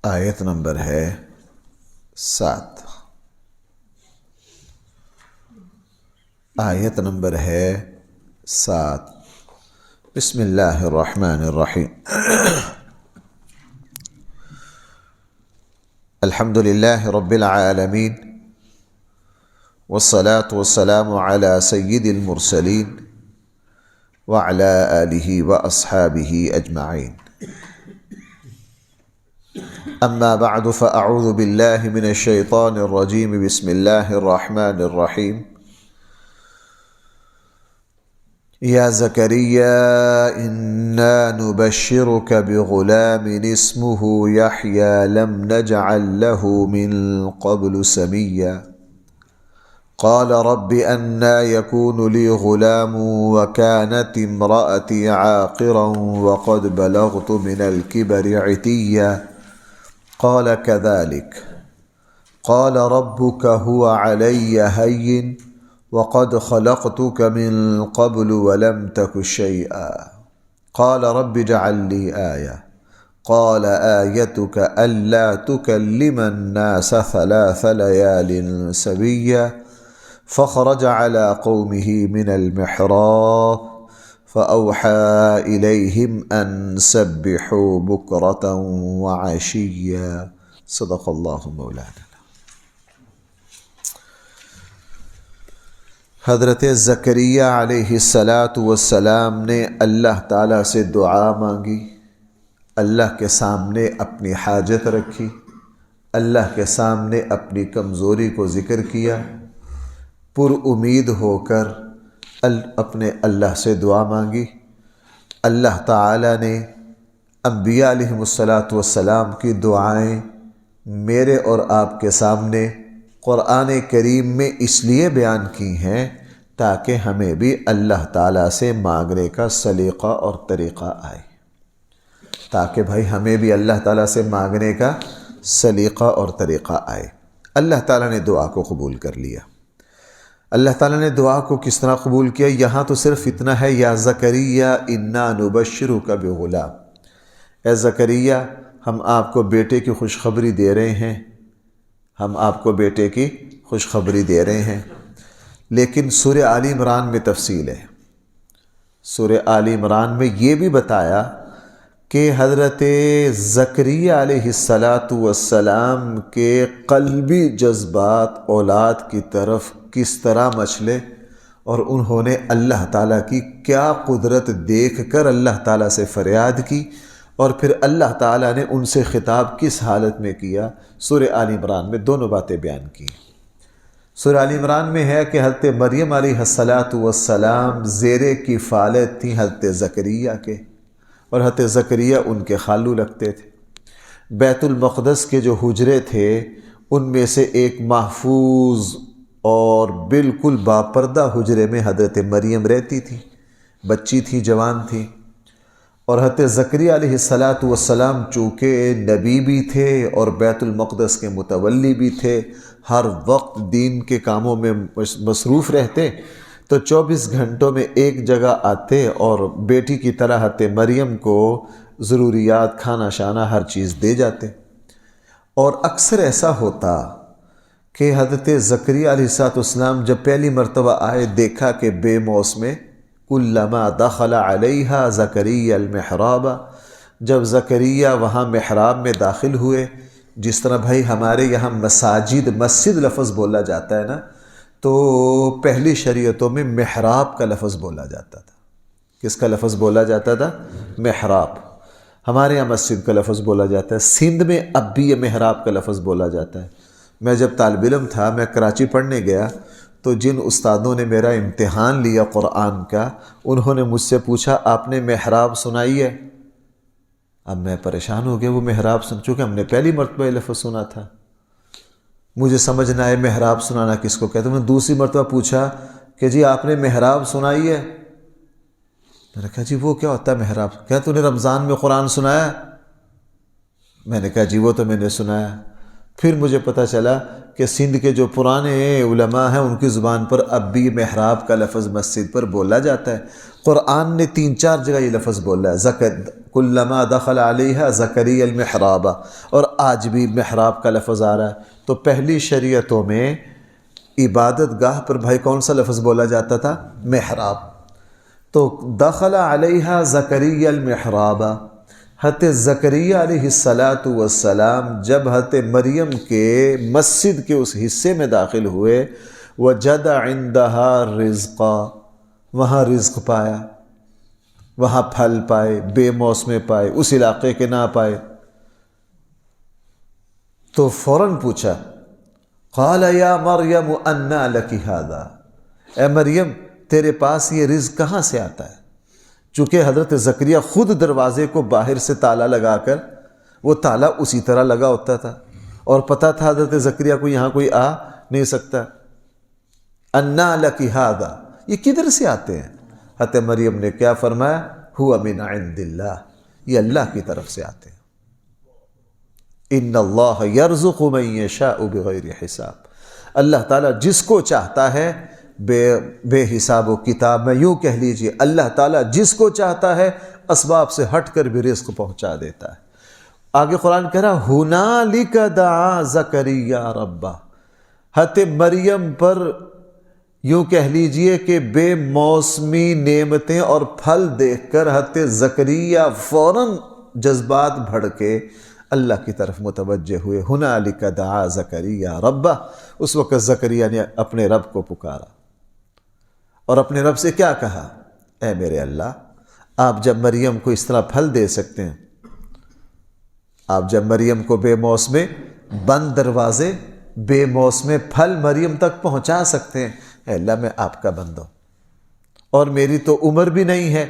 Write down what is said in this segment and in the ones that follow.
آیت نمبر ہے 7۔ آیت نمبر ہے 7۔ بسم اللہ الرحمن الرحیم۔ الحمد للہ رب العالمین والصلاة والسلام علی سید المرسلین وعلی آلہ واصحابہ اجمعین۔ اما بعد فاعوذ باللہ من الشیطان الرجیم۔ بسم اللہ الرحمن الرحیم۔ یا زکریا انا نبشرک بغلام اسمہ یحییٰ لم نجعل له من قبل سمیا قال رب أنى يكون لي غلام وكانت امرأتي عاقرا وقد بلغت من الكبر عتيا قال كذلك قال ربك هو علي هين وقد خلقتك من قبل ولم تك شيئا قال رب اجعل لي آية قال آيتك ألا تكلم الناس 3 ليال سويا فخرج على قومه من المحراب فأوحى إليهم أن سبحوا بكرة وعشيا صدق الله مولانا۔ حضرت زکریہ علیہ السلام نے اللہ تعالیٰ سے دعا مانگی، اللہ کے سامنے اپنی حاجت رکھی، اللہ کے سامنے اپنی کمزوری کو ذکر کیا، پر امید ہو کر اپنے اللہ سے دعا مانگی۔ اللہ تعالیٰ نے انبیاء علیہم السلام کی دعائیں میرے اور آپ کے سامنے قرآن کریم میں اس لیے بیان کی ہیں تاکہ ہمیں بھی اللہ تعالیٰ سے مانگنے کا سلیقہ اور طریقہ آئے، تاکہ بھائی ہمیں بھی اللہ تعالیٰ سے مانگنے کا سلیقہ اور طریقہ آئے۔ اللہ تعالیٰ نے دعا کو قبول کر لیا۔ اللہ تعالیٰ نے دعا کو کس طرح قبول کیا؟ یہاں تو صرف اتنا ہے، یا زکریا انا نبشرک بغلام، اے زکریا ہم آپ کو بیٹے کی خوشخبری دے رہے ہیں، ہم آپ کو بیٹے کی خوشخبری دے رہے ہیں۔ لیکن سورہ آل عمران میں تفصیل ہے۔ سورہ آل عمران میں یہ بھی بتایا کہ حضرت زکریہ علیہ السلام کے قلبی جذبات اولاد کی طرف کس طرح مچلے، اور انہوں نے اللہ تعالیٰ کی کیا قدرت دیکھ کر اللہ تعالیٰ سے فریاد کی، اور پھر اللہ تعالیٰ نے ان سے خطاب کس حالت میں کیا۔ سورہ آل عمران میں دونوں باتیں بیان کی۔ سورہ آل عمران میں ہے کہ حضرت مریم علیہ السلام زیر کفالت تھیں حضرت زکریہ کے، اور حضرت زکریہ ان کے خالو لگتے تھے۔ بیت المقدس کے جو حجرے تھے ان میں سے ایک محفوظ اور بالکل باپردہ حجرے میں حضرت مریم رہتی تھی، بچی تھی، جوان تھی۔ اور حضرت زکریہ علیہ السلام چونکہ نبی بھی تھے اور بیت المقدس کے متولی بھی تھے، ہر وقت دین کے کاموں میں مصروف رہتے، تو 24 گھنٹوں میں ایک جگہ آتے اور بیٹی کی طرح حضرت مریم کو ضروریات، کھانا شانا ہر چیز دے جاتے۔ اور اکثر ایسا ہوتا کہ حضرت زکریہ علیہ السلام جب پہلی مرتبہ آئے، دیکھا کہ بے موسم کلما دخل علیہا زکریا المحراب، جب زکریہ وہاں محراب میں داخل ہوئے، جس طرح بھائی ہمارے یہاں مسجد لفظ بولا جاتا ہے نا، تو پہلی شریعتوں میں محراب کا لفظ بولا جاتا تھا۔ کس کا لفظ بولا جاتا تھا؟ محراب۔ ہمارے یہاں مسجد کا لفظ بولا جاتا ہے، سندھ میں اب بھی یہ محراب کا لفظ بولا جاتا ہے۔ میں جب طالب علم تھا، میں کراچی پڑھنے گیا، تو جن استادوں نے میرا امتحان لیا قرآن کا، انہوں نے مجھ سے پوچھا آپ نے محراب سنائی ہے؟ اب میں پریشان ہو گیا، وہ محراب چونکہ ہم نے پہلی مرتبہ یہ لفظ سنا تھا، مجھے سمجھ نہ آئے محراب سنانا کس کو کہتے ہیں۔ میں نے دوسری مرتبہ پوچھا کہ جی آپ نے محراب سنائی ہے؟ میں نے کہا جی وہ کیا ہوتا ہے محراب؟ کیا تو نے رمضان میں قرآن سنایا؟ میں نے کہا جی وہ تو میں نے سنایا۔ پھر مجھے پتہ چلا کہ سندھ کے جو پرانے علماء ہیں ان کی زبان پر اب بھی محراب کا لفظ مسجد پر بولا جاتا ہے، قرآن نے 3-4 جگہ یہ لفظ بولا ہے، کلما دخل علیہا زکریا المحراب، اور آج بھی محراب کا لفظ آ رہا ہے۔ تو پہلی شریعتوں میں عبادت گاہ پر بھائی کون سا لفظ بولا جاتا تھا؟ محراب۔ تو دخل علیہا زکریا المحراب، حضرت زکریا علیہ السلام جب حضرت مریم کے مسجد کے اس حصے میں داخل ہوئے، وجد عندہا رزقا، وہاں رزق پایا، وہاں پھل پائے، بے موسمے پائے، اس علاقے کے نہ پائے، تو فوراً پوچھا، قال یا مریم انا لکی ھذا، اے مریم تیرے پاس یہ رزق کہاں سے آتا ہے؟ چونکہ حضرت زکریا خود دروازے کو باہر سے تالا لگا کر، وہ تالا اسی طرح لگا ہوتا تھا اور پتہ تھا حضرت زکریا کو یہاں کوئی آ نہیں سکتا۔ انا لکی ھذا، یہ کدھر سے آتے ہیں؟ حضرت مریم نے کیا فرمایا؟ ھو من عند اللہ، یہ اللہ کی طرف سے آتے ہیں۔ ان اللہ یرزق من یشاء بغیر حساب، اللہ تعالیٰ جس کو چاہتا ہے بے حساب و کتاب، میں یوں کہہ لیجئے اللہ تعالیٰ جس کو چاہتا ہے اسباب سے ہٹ کر بھی رزق پہنچا دیتا ہے۔ آگے قرآن کہہ رہا ھنالک دعا زکریا ربہ، حضرت مریم پر یوں کہہ لیجئے کہ بے موسمی نعمتیں اور پھل دیکھ کر حضرت زکریا فوراً جذبات بھڑکے اللہ کی طرف متوجہ ہوئے۔ ھنالک دعا زکریا ربہ، اس وقت زکریا نے اپنے رب کو پکارا اور اپنے رب سے کیا کہا؟ اے میرے اللہ، آپ جب مریم کو اس طرح پھل دے سکتے ہیں، آپ جب مریم کو بے موسمے بند دروازے، بے موسمے پھل مریم تک پہنچا سکتے ہیں، اے اللہ میں آپ کا بندہ ہوں، اور میری تو عمر بھی نہیں ہے،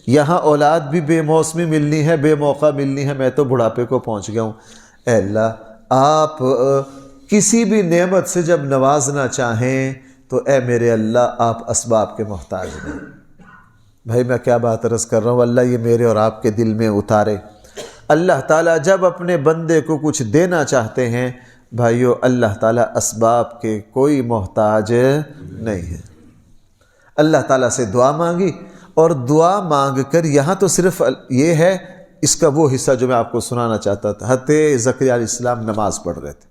یہاں اولاد بھی بے موسمی ملنی ہے، بے موقع ملنی ہے، میں تو بڑھاپے کو پہنچ گیا ہوں، اے اللہ آپ کسی بھی نعمت سے جب نوازنا چاہیں تو اے میرے اللہ آپ اسباب کے محتاج نہیں۔ بھائی میں کیا بات عرض کر رہا ہوں، اللہ یہ میرے اور آپ کے دل میں اتارے۔ اللہ تعالیٰ جب اپنے بندے کو کچھ دینا چاہتے ہیں بھائیو، اللہ تعالیٰ اسباب کے کوئی محتاج نہیں ہے۔ اللہ تعالیٰ سے دعا مانگی، اور دعا مانگ کر یہاں تو صرف یہ ہے، اس کا وہ حصہ جو میں آپ کو سنانا چاہتا تھا، حضرت زکریا علیہ السلام نماز پڑھ رہے تھے،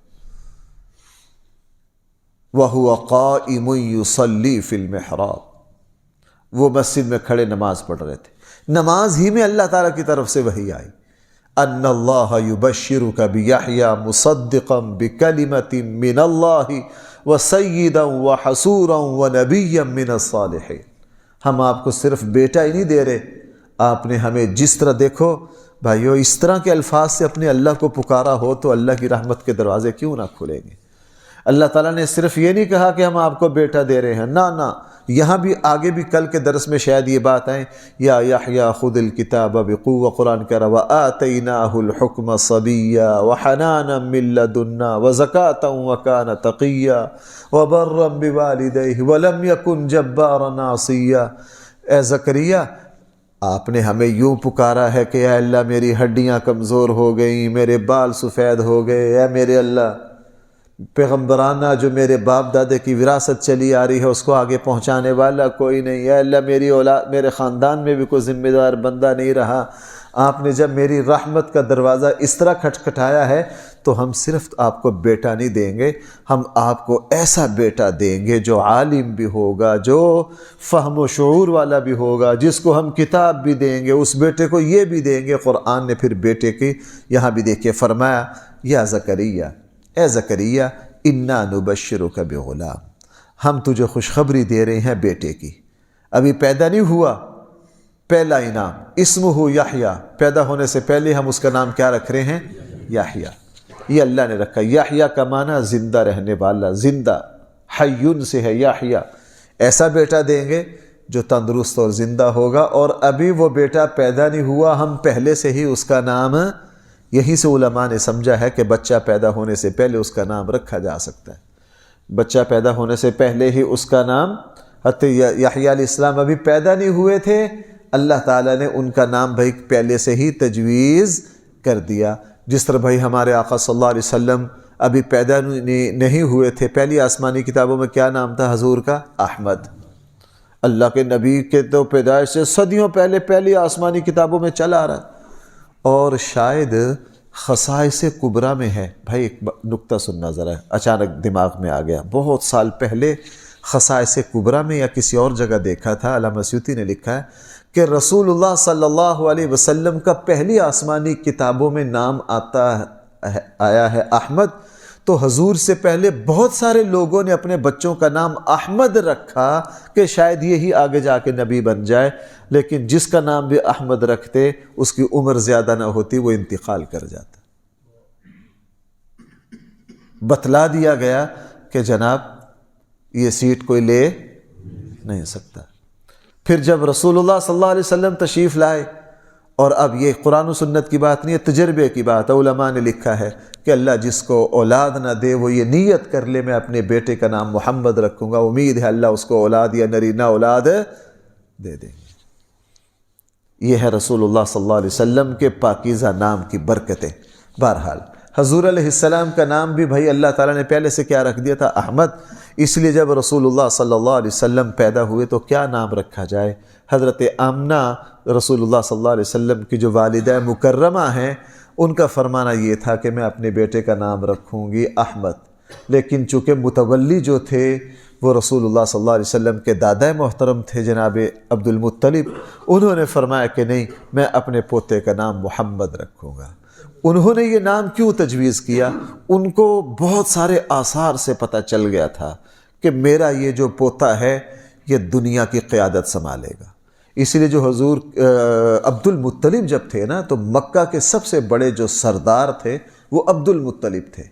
وَهُوَ قَائِمٌ يُصَلِّي فِي الْمِحْرَابِ، وہ مسجد میں کھڑے نماز پڑھ رہے تھے، نماز ہی میں اللہ تعالیٰ کی طرف سے وحی آئی، ان اللہ یبشرک بیحییٰ مصدقا بکلمۃ من اللہ وسیدا وحصورا ونبیا من الصالحین، ہم آپ کو صرف بیٹا ہی نہیں دے رہے، آپ نے ہمیں جس طرح، دیکھو بھائیو اس طرح کے الفاظ سے اپنے اللہ کو پکارا ہو تو اللہ کی رحمت کے دروازے کیوں نہ کھلیں گے۔ اللہ تعالیٰ نے صرف یہ نہیں کہا کہ ہم آپ کو بیٹا دے رہے ہیں، نہ یہاں بھی آگے بھی کل کے درس میں شاید یہ بات آئیں، یا یحییٰ خذ الکتاب بقوۃ، قرآن کہہ رہا وآتیناہ الحکم صبیا وحنانا من لدنا وزکاۃ وکان تقیا وبرا بوالدیہ ولم یکن جبارا عصیا۔ اے زکریا آپ نے ہمیں یوں پکارا ہے کہ اے اللہ میری ہڈیاں کمزور ہو گئیں، میرے بال سفید ہو گئے، اے میرے اللہ پیغمبرانہ جو میرے باپ دادے کی وراثت چلی آ رہی ہے اس کو آگے پہنچانے والا کوئی نہیں، اے اللہ میری اولاد، میرے خاندان میں بھی کوئی ذمہ دار بندہ نہیں رہا، آپ نے جب میری رحمت کا دروازہ اس طرح کھٹکھٹایا ہے تو ہم صرف آپ کو بیٹا نہیں دیں گے، ہم آپ کو ایسا بیٹا دیں گے جو عالم بھی ہوگا، جو فہم و شعور والا بھی ہوگا، جس کو ہم کتاب بھی دیں گے، اس بیٹے کو یہ بھی دیں گے۔ قرآن نے پھر بیٹے کی یہاں بھی دیکھیے فرمایا، یا زکریا، اے زکریا انا نبشرک بغلام، ہم تجھے خوشخبری دے رہے ہیں بیٹے کی، ابھی پیدا نہیں ہوا، پہلا انعام، اسمہ یحییٰ، پیدا ہونے سے پہلے ہم اس کا نام کیا رکھ رہے ہیں؟ یحییٰ، یہ اللہ نے رکھا۔ یحییٰ کا معنی زندہ رہنے والا، زندہ، حیٌ سے ہے یحییٰ، ایسا بیٹا دیں گے جو تندرست اور زندہ ہوگا، اور ابھی وہ بیٹا پیدا نہیں ہوا، ہم پہلے سے ہی اس کا نام، یہیں سے علماء نے سمجھا ہے کہ بچہ پیدا ہونے سے پہلے اس کا نام رکھا جا سکتا ہے، بچہ پیدا ہونے سے پہلے ہی اس کا نام، حضرت یحییٰ علیہ السلام ابھی پیدا نہیں ہوئے تھے، اللہ تعالیٰ نے ان کا نام بھائی پہلے سے ہی تجویز کر دیا، جس طرح بھائی ہمارے آقا صلی اللہ علیہ وسلم ابھی پیدا نہیں ہوئے تھے، پہلی آسمانی کتابوں میں کیا نام تھا حضور کا؟ احمد، اللہ کے نبی کے تو پیدائش سے صدیوں پہلے پہلی آسمانی کتابوں میں چلا آ رہا ہے، اور شاید خصائص کبریٰ میں ہے۔ بھائی ایک نکتہ سننا ذرا، اچانک دماغ میں آ گیا، بہت سال پہلے خصائص کبریٰ میں یا کسی اور جگہ دیکھا تھا، علامہ سیوطی نے لکھا ہے کہ رسول اللہ صلی اللہ علیہ وسلم کا پہلی آسمانی کتابوں میں نام آیا ہے احمد، تو حضور سے پہلے بہت سارے لوگوں نے اپنے بچوں کا نام احمد رکھا کہ شاید یہی آگے جا کے نبی بن جائے، لیکن جس کا نام بھی احمد رکھتے اس کی عمر زیادہ نہ ہوتی، وہ انتقال کر جاتا۔ بتلا دیا گیا کہ جناب یہ سیٹ کوئی لے نہیں سکتا۔ پھر جب رسول اللہ صلی اللہ علیہ وسلم تشریف لائے، اور اب یہ قرآن و سنت کی بات نہیں ہے، تجربے کی بات ہے، علماء نے لکھا ہے کہ اللہ جس کو اولاد نہ دے وہ یہ نیت کر لے میں اپنے بیٹے کا نام محمد رکھوں گا، امید ہے اللہ اس کو اولاد یا نرینہ اولاد دے دیں گے۔ یہ ہے رسول اللہ صلی اللہ علیہ وسلم کے پاکیزہ نام کی برکتیں۔ بہرحال حضور علیہ السلام کا نام بھی بھائی اللہ تعالیٰ نے پہلے سے کیا رکھ دیا تھا؟ احمد۔ اس لیے جب رسول اللہ صلی اللہ علیہ وسلم پیدا ہوئے تو کیا نام رکھا جائے؟ حضرت آمنہ رسول اللہ صلی اللہ علیہ وسلم کی جو والدہ مکرمہ ہیں، ان کا فرمانا یہ تھا کہ میں اپنے بیٹے کا نام رکھوں گی احمد، لیکن چونکہ متولی جو تھے وہ رسول اللہ صلی اللہ علیہ وسلم کے دادا محترم تھے جناب عبد المطلب، انہوں نے فرمایا کہ نہیں، میں اپنے پوتے کا نام محمد رکھوں گا۔ انہوں نے یہ نام کیوں تجویز کیا؟ ان کو بہت سارے آثار سے پتہ چل گیا تھا کہ میرا یہ جو پوتا ہے یہ دنیا کی قیادت سنبھالے گا۔ اسی لیے جو حضور عبد المطلب جب تھے نا، تو مکہ کے سب سے بڑے جو سردار تھے وہ عبد المطلب تھے،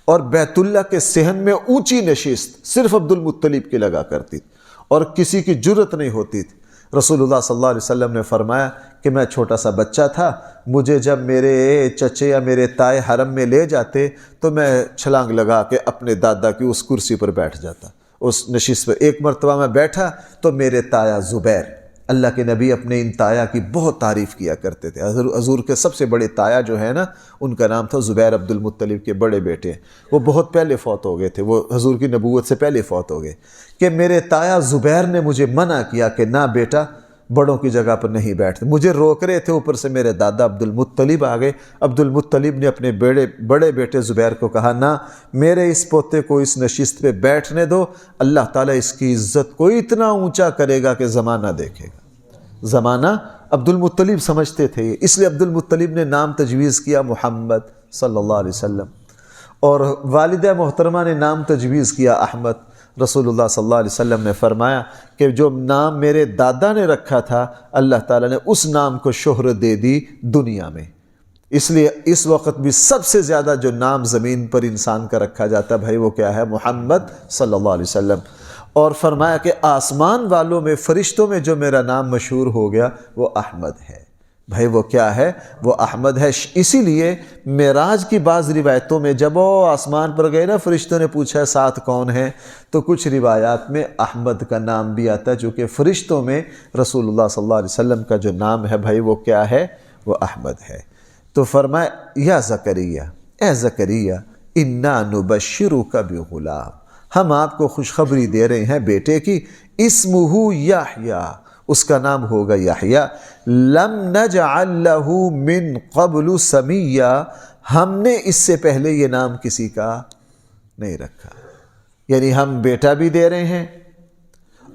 اور بیت اللہ کے صحن میں اونچی نشست صرف عبد المطلب کی لگا کرتی تھی، اور کسی کی جرت نہیں ہوتی تھی۔ رسول اللہ صلی اللہ علیہ وسلم نے فرمایا کہ میں چھوٹا سا بچہ تھا، مجھے جب میرے چچے یا میرے تائے حرم میں لے جاتے تو میں چھلانگ لگا کے اپنے دادا کی اس کرسی پر بیٹھ جاتا، اس نشست پر۔ ایک مرتبہ میں بیٹھا تو میرے تایا زبیر، اللہ کے نبی اپنے ان تایا کی بہت تعریف کیا کرتے تھے۔ حضور کے سب سے بڑے تایا جو ہے نا، ان کا نام تھا زبیر، عبد المطلب کے بڑے بیٹے۔ وہ بہت پہلے فوت ہو گئے تھے، وہ حضور کی نبوت سے پہلے فوت ہو گئے، کہ میرے تایا زبیر نے مجھے منع کیا کہ نہ بیٹا، بڑوں کی جگہ پر نہیں بیٹھتے، مجھے روک رہے تھے، اوپر سے میرے دادا عبد المطلب آ گئے۔ عبد المطلب نے اپنے بڑے بیٹے زبیر کو کہا، نہ، میرے اس پوتے کو اس نشست پہ بیٹھنے دو، اللہ تعالیٰ اس کی عزت کو اتنا اونچا کرے گا کہ زمانہ دیکھے گا۔ زمانہ عبد المطلب سمجھتے تھے، اس لیے عبد المطلب نے نام تجویز کیا محمد صلی اللہ علیہ وسلم، اور والدہ محترمہ نے نام تجویز کیا احمد۔ رسول اللہ صلی اللہ علیہ وسلم نے فرمایا کہ جو نام میرے دادا نے رکھا تھا، اللہ تعالیٰ نے اس نام کو شہرت دے دی دنیا میں۔ اس لیے اس وقت بھی سب سے زیادہ جو نام زمین پر انسان کا رکھا جاتا ہے بھائی، وہ کیا ہے؟ محمد صلی اللہ علیہ وسلم۔ اور فرمایا کہ آسمان والوں میں، فرشتوں میں جو میرا نام مشہور ہو گیا وہ احمد ہے۔ بھائی وہ کیا ہے؟ وہ احمد ہے۔ اسی لیے معراج کی بعض روایتوں میں جب وہ آسمان پر گئے نا، فرشتوں نے پوچھا ساتھ کون ہے، تو کچھ روایات میں احمد کا نام بھی آتا ہے، چونکہ فرشتوں میں رسول اللہ صلی اللہ علیہ وسلم کا جو نام ہے بھائی وہ کیا ہے؟ وہ احمد ہے۔ تو فرمایا یا زکریا، اے زکریا، انا نبشرک بغلام، ہم آپ کو خوشخبری دے رہے ہیں بیٹے کی، اسمہ یحییٰ، اس کا نام ہوگا یحییٰ، لم نجعل لہ من قبل سمیہ، ہم نے اس سے پہلے یہ نام کسی کا نہیں رکھا۔ یعنی ہم بیٹا بھی دے رہے ہیں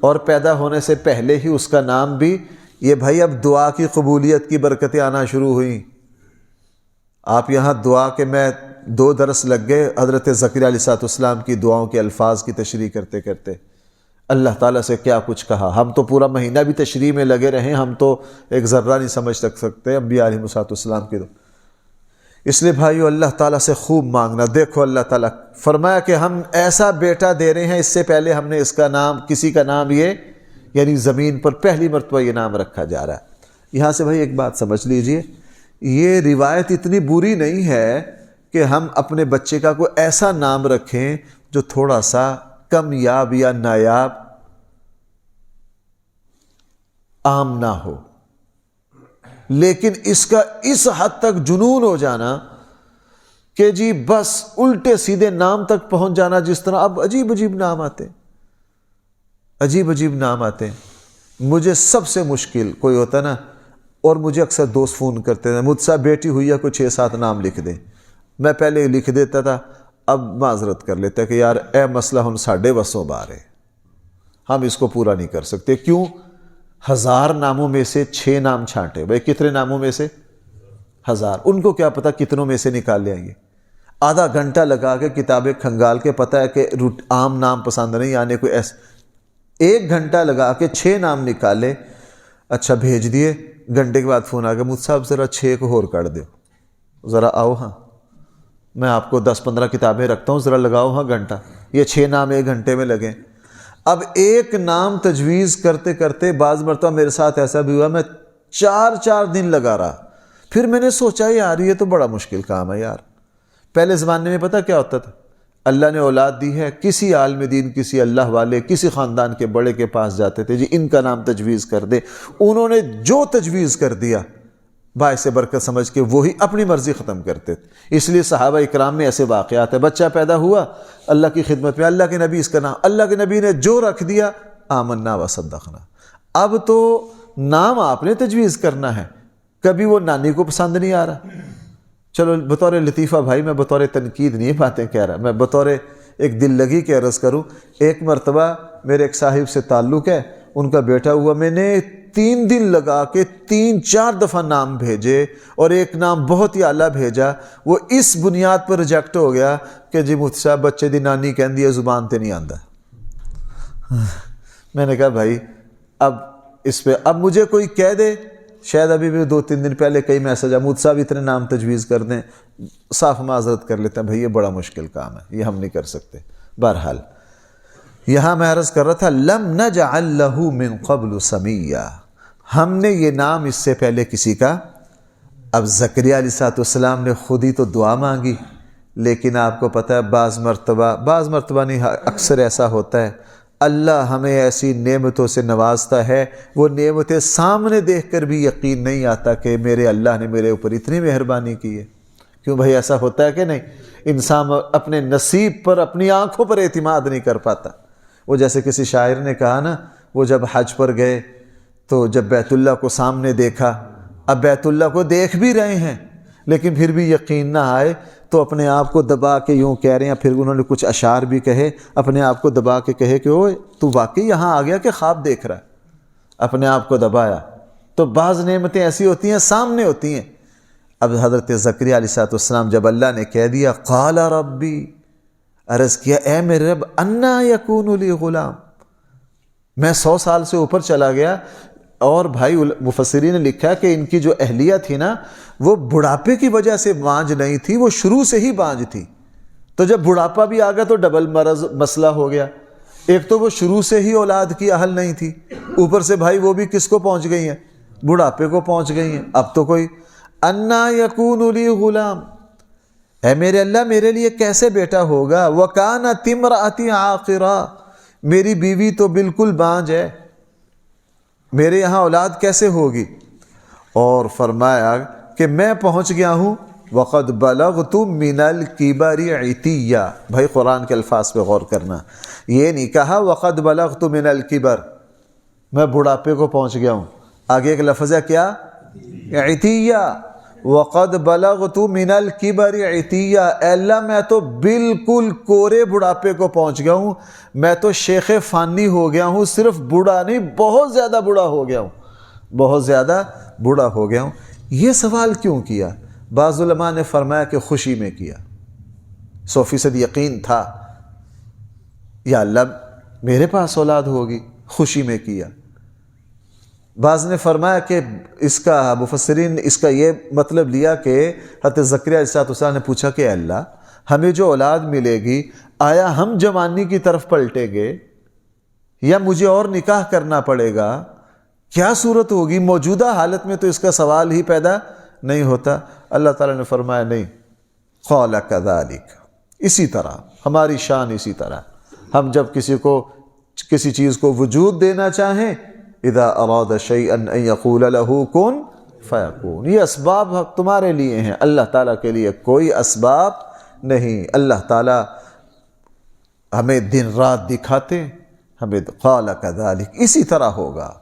اور پیدا ہونے سے پہلے ہی اس کا نام بھی۔ یہ بھائی اب دعا کی قبولیت کی برکتیں آنا شروع ہوئیں۔ آپ یہاں دعا کے میں 2 درس لگ گئے حضرت زکریا علیہ السلام کی دعاؤں کے الفاظ کی تشریح کرتے کرتے۔ اللہ تعالیٰ سے کیا کچھ کہا، ہم تو پورا مہینہ بھی تشریح میں لگے رہیں، ہم تو ایک ذرہ نہیں سمجھ سکتے انبیاء علیہ السلام کی۔ اس لیے بھائیو اللہ تعالیٰ سے خوب مانگنا۔ دیکھو اللہ تعالیٰ فرمایا کہ ہم ایسا بیٹا دے رہے ہیں، اس سے پہلے ہم نے اس کا نام، کسی کا نام یہ، یعنی زمین پر پہلی مرتبہ یہ نام رکھا جا رہا ہے۔ یہاں سے بھائی ایک بات سمجھ لیجئے، یہ روایت اتنی بری نہیں ہے کہ ہم اپنے بچے کا کوئی ایسا نام رکھیں جو تھوڑا سا کم یاب یا نایاب، عام نہ ہو، لیکن اس کا اس حد تک جنون ہو جانا کہ جی بس الٹے سیدھے نام تک پہنچ جانا، جس طرح اب عجیب عجیب نام آتے ہیں، عجیب عجیب نام آتے ہیں۔ مجھے سب سے مشکل کوئی ہوتا نا، اور مجھے اکثر دوست فون کرتے ہیں، مجھ سے بیٹی ہوئی ہے کوئی 6-7 نام لکھ دیں، میں پہلے لکھ دیتا تھا، اب معذرت کر لیتا کہ یار اے مسئلہ ہم ساڑھے وسوں بار ہے، ہم اس کو پورا نہیں کر سکتے۔ کیوں؟ 1000 ناموں میں سے 6 نام چھانٹے، بھائی کتنے ناموں میں سے 1000، ان کو کیا پتا کتنوں میں سے نکال لیں گے۔ آدھا گھنٹہ لگا کے کتابیں کھنگال کے، پتہ ہے کہ عام نام پسند نہیں آنے کوئی ایسے، 1 گھنٹہ لگا کے 6 نام نکالے، اچھا بھیج دیے، گھنٹے کے بعد فون آ گیا، مجھ صاحب ذرا 6 کو اور کر دو، ذرا آؤ، ہاں میں آپ کو 10-15 کتابیں رکھتا ہوں، ذرا لگاؤ ہاں گھنٹہ، یہ 6 نام 1 گھنٹے میں لگیں۔ اب ایک نام تجویز کرتے کرتے بعض مرتبہ میرے ساتھ ایسا بھی ہوا، میں 4 دن لگا رہا، پھر میں نے سوچا یار یہ تو بڑا مشکل کام ہے یار۔ پہلے زمانے میں پتہ کیا ہوتا تھا؟ اللہ نے اولاد دی ہے، کسی عالم دین، کسی اللہ والے، کسی خاندان کے بڑے کے پاس جاتے تھے، جی ان کا نام تجویز کر دے، انہوں نے جو تجویز کر دیا باعث برکت سمجھ کے وہی اپنی مرضی ختم کرتے تھے۔ اس لیے صحابہ اکرام میں ایسے واقعات ہیں، بچہ پیدا ہوا اللہ کی خدمت میں، اللہ کے نبی اس کا نام، اللہ کے نبی نے جو رکھ دیا آمنا و صدقنا۔ اب تو نام آپ نے تجویز کرنا ہے، کبھی وہ نانی کو پسند نہیں آ رہا، چلو بطور لطیفہ بھائی، میں بطور تنقید نہیں باتیں کہہ رہا، میں بطور ایک دل لگی کے عرض کروں۔ ایک مرتبہ میرے ایک صاحب سے تعلق ہے، ان کا بیٹا ہوا، میں نے 3 دن لگا کے 3-4 دفعہ نام بھیجے، اور ایک نام بہت ہی اعلیٰ بھیجا، وہ اس بنیاد پر ریجیکٹ ہو گیا کہ جی مفتی صاحب بچے دی نانی کہندی ہے، زبان تے نہیں آندا۔ میں نے کہا بھائی اب اس پہ اب مجھے کوئی کہہ دے، شاید ابھی بھی 2-3 دن پہلے کئی میسج آیا، مفتی صاحب اتنے نام تجویز کر دیں، صاف معذرت کر لیتے ہیں بھائی یہ بڑا مشکل کام ہے، یہ ہم نہیں کر سکتے۔ بہرحال یہاں میں عرض کر رہا تھا، لم نجعل له من قبل سمیا، ہم نے یہ نام اس سے پہلے کسی کا۔ اب زکریا علیہ السلام نے خود ہی تو دعا مانگی، لیکن آپ کو پتہ ہے بعض مرتبہ نہیں، اکثر ایسا ہوتا ہے اللہ ہمیں ایسی نعمتوں سے نوازتا ہے، وہ نعمتیں سامنے دیکھ کر بھی یقین نہیں آتا کہ میرے اللہ نے میرے اوپر اتنی مہربانی کی ہے۔ کیوں بھائی ایسا ہوتا ہے کہ نہیں؟ انسان اپنے نصیب پر، اپنی آنکھوں پر اعتماد نہیں کر پاتا۔ وہ جیسے کسی شاعر نے کہا نا، وہ جب حج پر گئے تو جب بیت اللہ کو سامنے دیکھا، اب بیت اللہ کو دیکھ بھی رہے ہیں لیکن پھر بھی یقین نہ آئے، تو اپنے آپ کو دبا کے یوں کہہ رہے ہیں، پھر انہوں نے کچھ اشعار بھی کہے، اپنے آپ کو دبا کے کہے کہ اوئے تو واقعی یہاں آ گیا کہ خواب دیکھ رہا ہے، اپنے آپ کو دبایا۔ تو بعض نعمتیں ایسی ہوتی ہیں سامنے ہوتی ہیں۔ اب حضرت زکریا علیہ السلام جب اللہ نے کہہ دیا، قال ربی، عرض کیا اے میرے رب، انا یکون لی غلام، میں 100 سال سے اوپر چلا گیا، اور بھائی مفسرین نے لکھا کہ ان کی جو اہلیہ تھی نا، وہ بڑھاپے کی وجہ سے بانجھ نہیں تھی، وہ شروع سے ہی بانجھ تھی۔ تو جب بڑھاپا بھی آ گیا تو ڈبل مسئلہ ہو گیا، ایک تو وہ شروع سے ہی اولاد کی اہل نہیں تھی، اوپر سے بھائی وہ بھی کس کو پہنچ گئی ہیں؟ بڑھاپے کو پہنچ گئی ہیں۔ اب تو کوئی انا یکون لی غلام، اے میرے اللہ میرے لیے کیسے بیٹا ہوگا؟ وکانت امرأتی عاقرا، میری بیوی تو بالکل بانجھ ہے، میرے یہاں اولاد کیسے ہوگی؟ اور فرمایا کہ میں پہنچ گیا ہوں وقد بلغت من الکبر عتیہ۔ بھائی قرآن کے الفاظ پہ غور کرنا، یہ نہیں کہا وقد بلغت من الکبر، میں بڑھاپے کو پہنچ گیا ہوں، آگے ایک لفظ ہے کیا؟ عتیہ، وقد بلغت من الکبر عتیہ، اے اللہ میں تو بالکل کورے بڑھاپے کو پہنچ گیا ہوں، میں تو شیخ فانی ہو گیا ہوں، صرف بوڑھا نہیں بہت زیادہ بوڑھا ہو گیا ہوں، بہت زیادہ بوڑھا ہو گیا ہوں۔ یہ سوال کیوں کیا؟ بعض علماء نے فرمایا کہ خوشی میں کیا، 100% یقین تھا یا اللہ میرے پاس اولاد ہوگی، خوشی میں کیا۔ بعض نے فرمایا کہ اس کا مفسرین اس کا یہ مطلب لیا کہ حضرت زکریا علیہ السلام نے پوچھا کہ اللہ ہمیں جو اولاد ملے گی، آیا ہم جوانی کی طرف پلٹیں گے یا مجھے اور نکاح کرنا پڑے گا؟ کیا صورت ہوگی؟ موجودہ حالت میں تو اس کا سوال ہی پیدا نہیں ہوتا۔ اللہ تعالیٰ نے فرمایا نہیں، قال کذالک، اسی طرح ہماری شان اسی طرح، ہم جب کسی کو کسی چیز کو وجود دینا چاہیں، اذا اراد شیئا ان یقول له کن فیکون، یہ اسباب تمہارے لیے ہیں، اللہ تعالیٰ کے لیے کوئی اسباب نہیں۔ اللہ تعالیٰ ہمیں دن رات دکھاتے، ہمیں قال کذالک، اسی طرح ہوگا۔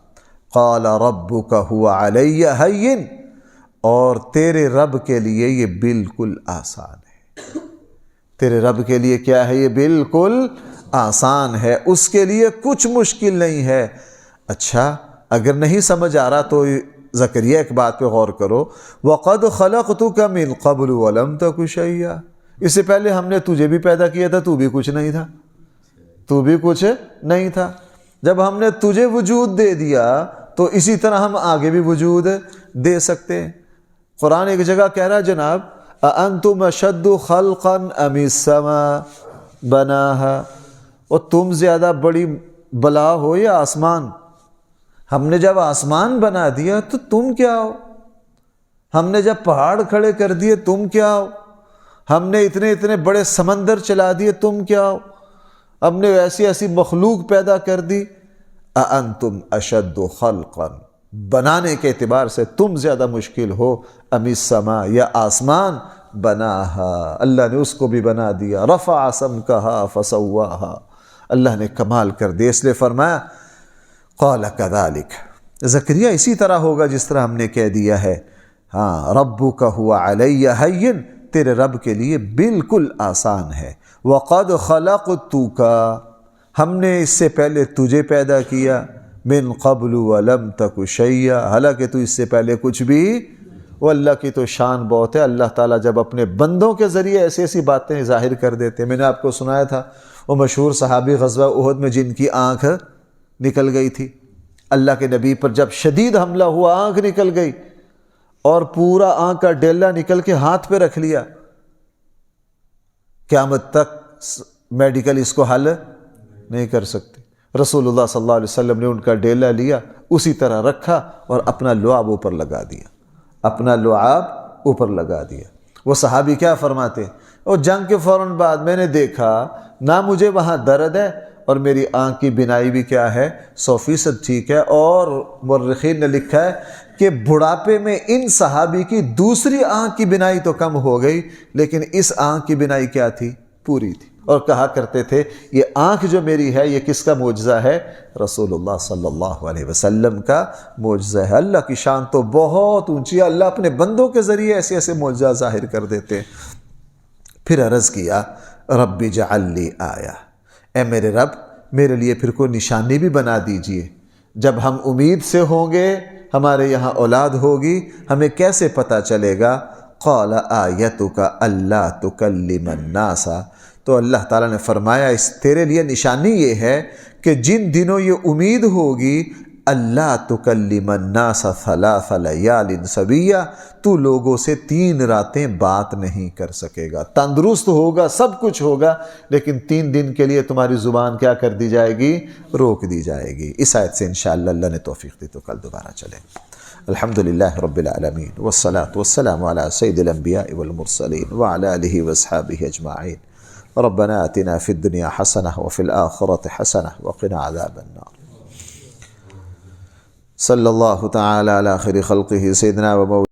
قال ربک هو علی ہین، اور تیرے رب کے لیے یہ بالکل آسان ہے۔ تیرے رب کے لیے کیا ہے؟ یہ بالکل آسان ہے، اس کے لیے کچھ مشکل نہیں ہے۔ اچھا اگر نہیں سمجھ آ رہا تو زکریا ایک بات پہ غور کرو، وَقَدْ خَلَقْتُكَ مِن قَبْلُ وَلَمْ تَكُ شَيْئًا، اس سے پہلے ہم نے تجھے بھی پیدا کیا تھا، تو بھی کچھ نہیں تھا، تو بھی کچھ نہیں تھا۔ جب ہم نے تجھے وجود دے دیا تو اسی طرح ہم آگے بھی وجود دے سکتے ہیں۔ قرآن ایک جگہ کہہ رہا جناب أَأَنْتُمْ أَشَدُّ خَلْقًا أَمِ السَّمَاءُ بَنَاهَا، اور تم زیادہ بڑی بلا ہو یا آسمان؟ ہم نے جب آسمان بنا دیا تو تم کیا ہو؟ ہم نے جب پہاڑ کھڑے کر دیے تم کیا ہو؟ ہم نے اتنے بڑے سمندر چلا دیے تم کیا ہو؟ ہم نے ایسی ایسی مخلوق پیدا کر دی۔ أَأَنْتُمْ أَشَدُّ خَلْقًا، بنانے کے اعتبار سے تم زیادہ مشکل ہو، أَمِ السَّمَاء، یا آسمان، بناها، اللہ نے اس کو بھی بنا دیا، رفع سمكها فسواها، اللہ نے کمال کر دیا، اس لیے فرمایا قال كذلك، زکریا اسی طرح ہوگا جس طرح ہم نے کہہ دیا ہے۔ ہاں، ربک هو علی ہین، تیرے رب کے لیے بالکل آسان ہے۔ وقد خلقتک، ہم نے اس سے پہلے تجھے پیدا کیا، من قبل ولم تک شیئا، حالانکہ تو اس سے پہلے کچھ بھی۔ وہ اللہ کی تو شان بہت ہے، اللہ تعالیٰ جب اپنے بندوں کے ذریعے ایسی ایسی باتیں ظاہر کر دیتے ہیں۔ میں نے آپ کو سنایا تھا وہ مشہور صحابی غزوہ احد میں جن کی آنکھ نکل گئی تھی، اللہ کے نبی پر جب شدید حملہ ہوا آنکھ نکل گئی اور پورا آنکھ کا ڈیلا نکل کے ہاتھ پہ رکھ لیا، قیامت تک میڈیکل اس کو حل نہیں کر سکتے۔ رسول اللہ صلی اللہ علیہ وسلم نے ان کا ڈیلا لیا، اسی طرح رکھا اور اپنا لعاب اوپر لگا دیا، اپنا لعاب اوپر لگا دیا۔ وہ صحابی کیا فرماتے، اور جنگ کے فوراً بعد میں نے دیکھا نہ مجھے وہاں درد ہے اور میری آنکھ کی بینائی بھی کیا ہے 100% ٹھیک ہے، اور مورخین نے لکھا ہے کہ بڑھاپے میں ان صحابی کی دوسری آنکھ کی بینائی تو کم ہو گئی لیکن اس آنکھ کی بینائی کیا تھی؟ پوری تھی، اور کہا کرتے تھے یہ آنکھ جو میری ہے یہ کس کا معجزہ ہے؟ رسول اللہ صلی اللہ علیہ وسلم کا معجزہ ہے۔ اللہ کی شان تو بہت اونچی ہے، اللہ اپنے بندوں کے ذریعے ایسے ایسے معجزہ ظاہر کر دیتے۔ پھر عرض کیا رب اجعل لی آیہ، اے میرے رب میرے لیے پھر کوئی نشانی بھی بنا دیجئے، جب ہم امید سے ہوں گے ہمارے یہاں اولاد ہوگی ہمیں کیسے پتہ چلے گا؟ قال آیتک اللہ تکلم الناس، تو اللہ تعالیٰ نے فرمایا اس تیرے لیے نشانی یہ ہے کہ جن دنوں یہ امید ہوگی اللہ تکلم الناس ثلاث لیال سویہ، تو لوگوں سے 3 راتیں بات نہیں کر سکے گا، تندرست ہوگا سب کچھ ہوگا لیکن 3 دن کے لیے تمہاری زبان کیا کر دی جائے گی؟ روک دی جائے گی۔ اس آیت سے انشاءاللہ اللہ نے توفیق دی تو کل دوبارہ چلیں۔ الحمدللہ رب العالمین والصلاة والسلام علی سید الانبیاء والمرسلین وعلی آلہ واصحابہ اجمعین۔ ربنا آتنا فی الدنیا حسنہ وفی الآخرۃ حسنہ وقنا عذاب النار۔ صلی اللہ تعالی علی خیر خلقہ سیدنا و